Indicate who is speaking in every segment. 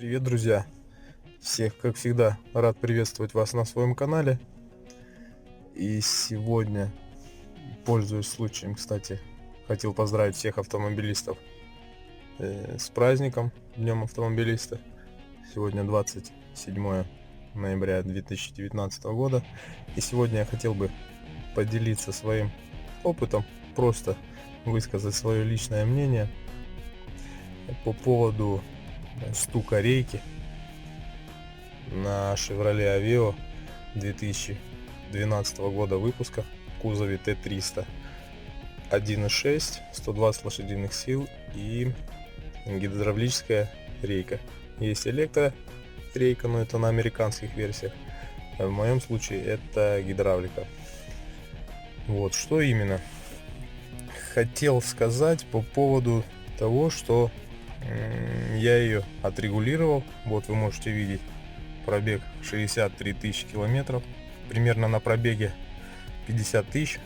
Speaker 1: Привет, друзья! Всех, как всегда, рад приветствовать вас на своем канале. И сегодня, пользуясь случаем, кстати, хотел поздравить всех автомобилистов с праздником, Днем автомобилиста. Сегодня 27 ноября 2019 года. И сегодня я хотел бы поделиться своим опытом, просто высказать свое личное мнение по поводу стука рейки на Chevrolet Aveo 2012 года выпуска в кузове Т300, 1.6, 120 лошадиных сил и гидравлическая рейка. Есть электрорейка, но это на американских версиях. В моем случае это гидравлика. Вот что именно хотел сказать по поводу того, что я ее отрегулировал. Вот вы можете видеть пробег 63 тысячи километров. Примерно на пробеге 50 тысяч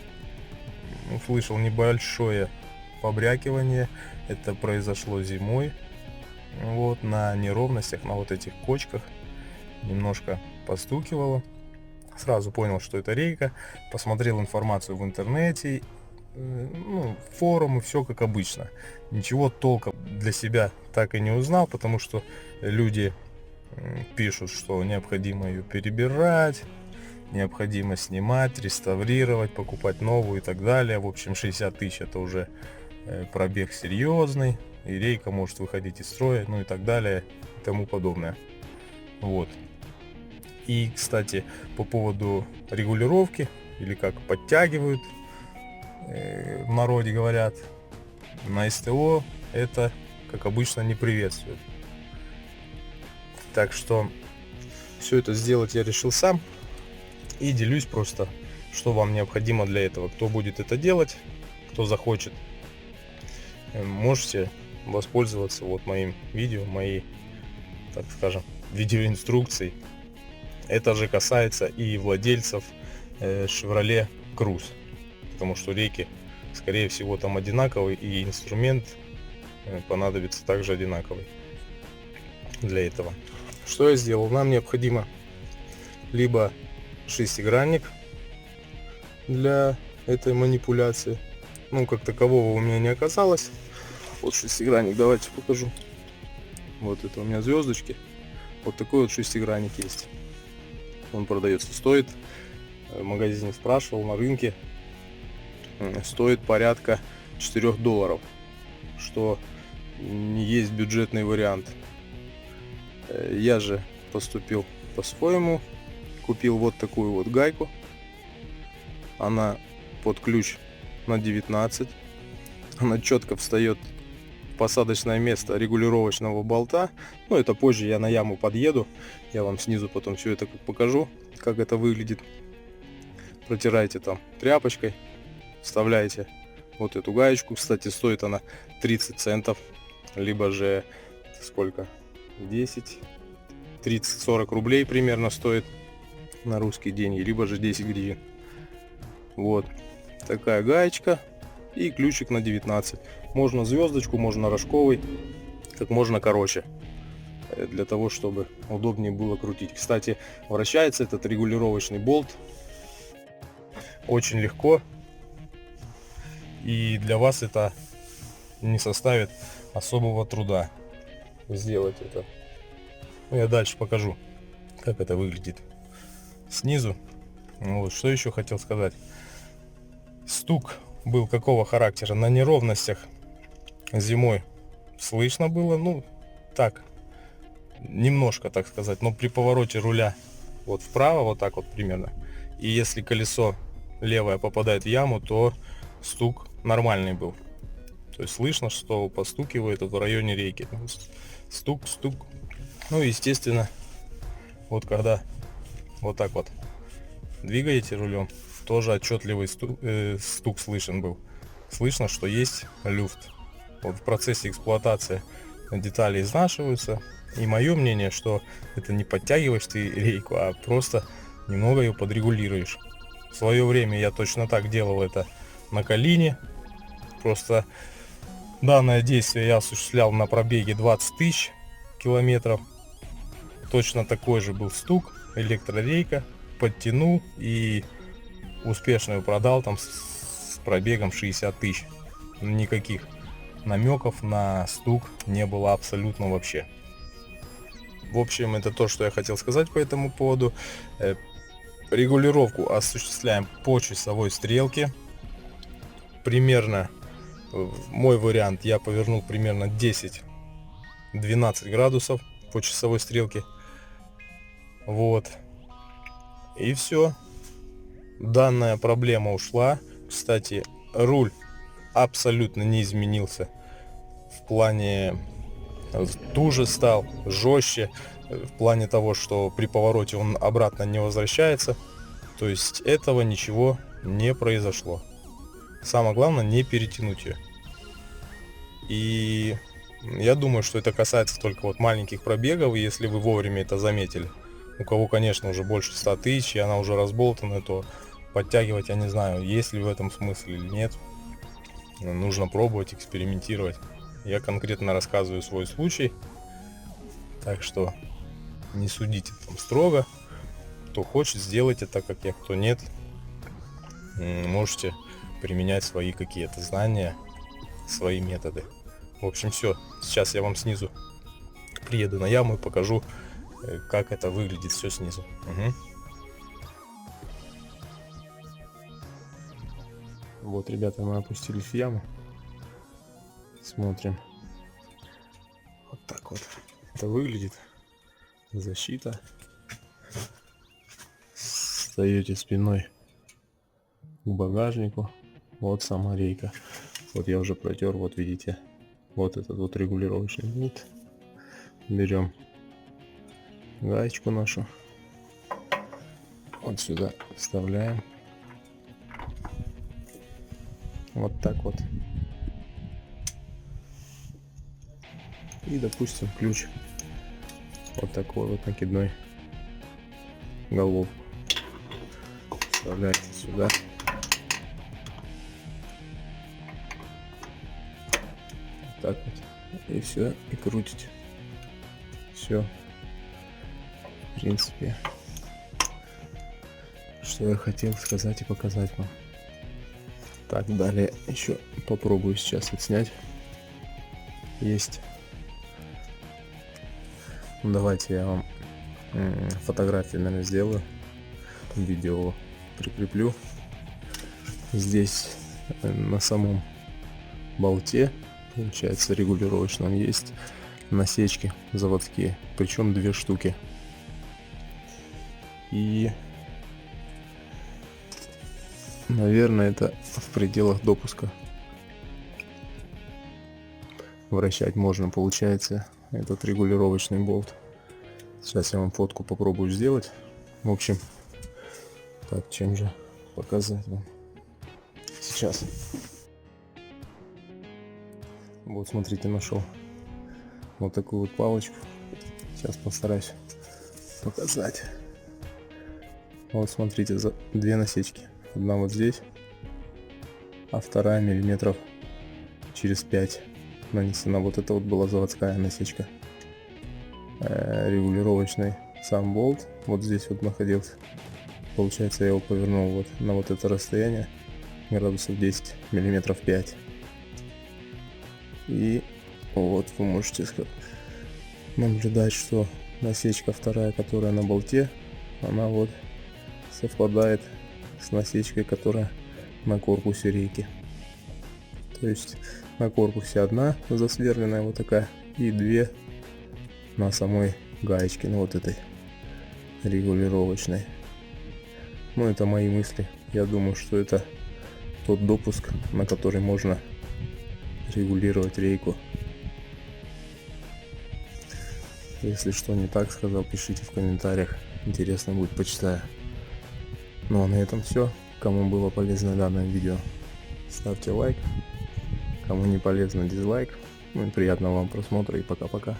Speaker 1: услышал небольшое побрякивание. Это произошло зимой. Вот на неровностях, на вот этих кочках немножко постукивало. Сразу понял, что это рейка. Посмотрел информацию в интернете, форумы, все как обычно. Ничего толком для себя так и не узнал, потому что люди пишут, что необходимо ее перебирать, необходимо снимать, реставрировать, покупать новую и так далее. В общем, 60 тысяч это уже пробег серьезный, и рейка может выходить из строя, ну и так далее, и тому подобное. Вот. И, кстати, по поводу регулировки, или как подтягивают, в народе говорят, на СТО это, как обычно, не приветствует. Так что все это сделать я решил сам и делюсь просто, что вам необходимо для этого. Кто будет это делать, кто захочет, можете воспользоваться вот моим видео, моей, так скажем, видеоинструкцией. Это же касается и владельцев Chevrolet Cruze, потому что рейки, скорее всего, там одинаковый, и инструмент понадобится также одинаковый для этого. Что я сделал? Нам необходимо либо шестигранник для этой манипуляции. Как такового у меня не оказалось. Вот шестигранник, давайте покажу. Вот это у меня звездочки. Вот такой вот шестигранник есть. Он продается, стоит, в магазине спрашивал, на рынке стоит порядка $4, что не есть бюджетный вариант. Я же поступил по-своему, купил вот такую вот гайку. Она под ключ на 19. Она четко встает в посадочное место регулировочного болта. Это позже я на яму подъеду. Я вам снизу потом все это покажу, как это выглядит. Протирайте там тряпочкой, вставляете вот эту гаечку. Кстати, стоит она 30 центов, либо же сколько? 10, 30-40 рублей примерно стоит на русские деньги, либо же 10 гривен. Вот такая гаечка и ключик на 19. Можно звездочку, можно рожковый, как можно короче, для того, чтобы удобнее было крутить. Кстати, вращается этот регулировочный болт очень легко, и для вас это не составит особого труда сделать это. Я дальше покажу, как это выглядит снизу. Вот что еще хотел сказать. Стук был какого характера? На неровностях зимой слышно было, так, немножко, так сказать, но при повороте руля вот вправо, вот так вот примерно, и если колесо левое попадает в яму, то стук нормальный был. То есть слышно, что постукивает в районе рейки. Стук. Естественно, вот когда вот так вот двигаете рулем, тоже отчетливый стук слышен был. Слышно, что есть люфт. Вот в процессе эксплуатации детали изнашиваются. И мое мнение, что это не подтягиваешь ты рейку, а просто немного ее подрегулируешь. В свое время я точно так делал это на Калине. Просто данное действие я осуществлял на пробеге 20 тысяч километров. точно такой же был стук, электрорейка, подтянул и успешно его продал там с пробегом 60 тысяч. Никаких намеков на стук не было абсолютно вообще. В общем, это то, что я хотел сказать по этому поводу. Регулировку осуществляем по часовой стрелке. Примерно, мой вариант, я повернул примерно 10-12 градусов по часовой стрелке. Вот. И все. Данная проблема ушла. Кстати, руль абсолютно не изменился. В плане туже стал, жестче. В плане того, что при повороте он обратно не возвращается. То есть этого ничего не произошло. Самое главное, не перетянуть ее. И я думаю, что это касается только вот маленьких пробегов, если вы вовремя это заметили. У кого, конечно, уже больше 100 тысяч, и она уже разболтана, то подтягивать, я не знаю, есть ли в этом смысл или нет. Нужно пробовать, экспериментировать. Я конкретно рассказываю свой случай. Так что не судите там строго. Кто хочет, сделайте так, как я, кто нет. Можете применять свои какие-то знания, свои методы. В общем, все. Сейчас я вам снизу приеду на яму и покажу, как это выглядит все снизу. Угу. Вот, ребята, мы опустились в яму. Смотрим. Вот так вот это выглядит. Защита. Встаете спиной к багажнику. Вот сама рейка. Вот я уже протер, вот видите. Вот этот вот регулировочный болт. Берем гаечку нашу. Вот сюда вставляем. Вот так вот. И, допустим, ключ вот такой вот накидной головку вставляете сюда. Вот так вот. И все, и крутите. Все. В принципе, что я хотел сказать и показать вам. Так, далее еще попробую сейчас отснять. Есть. Давайте я вам фотографии, наверное, сделаю. Видео прикреплю. Здесь на самом болте, получается, регулировочном есть насечки заводские. Причем 2 штуки. И, наверное, это в пределах допуска. Вращать можно, получается, этот регулировочный болт. Сейчас я вам фотку попробую сделать. В общем, так, чем же показать вам сейчас. Вот, смотрите, нашел вот такую вот палочку. Сейчас постараюсь показать. Вот, смотрите, 2 насечки. Одна вот здесь, а вторая миллиметров через 5 нанесена. Вот это вот была заводская насечка. Регулировочный сам болт вот здесь вот находился. Получается, я его повернул вот на вот это расстояние, градусов 10, миллиметров 5. И вот вы можете наблюдать, что насечка вторая, которая на болте, она вот совпадает с насечкой, которая на корпусе рейки. То есть на корпусе одна засверленная вот такая и 2 на самой гаечке, ну вот этой регулировочной. Ну, это мои мысли. Я думаю, что это тот допуск, на который можно регулировать рейку. Если что не так сказал, пишите в комментариях. Интересно будет, почитаю. Ну а на этом все. Кому было полезно данное видео, ставьте лайк. Кому не полезно, дизлайк. Ну и приятного вам просмотра и пока-пока.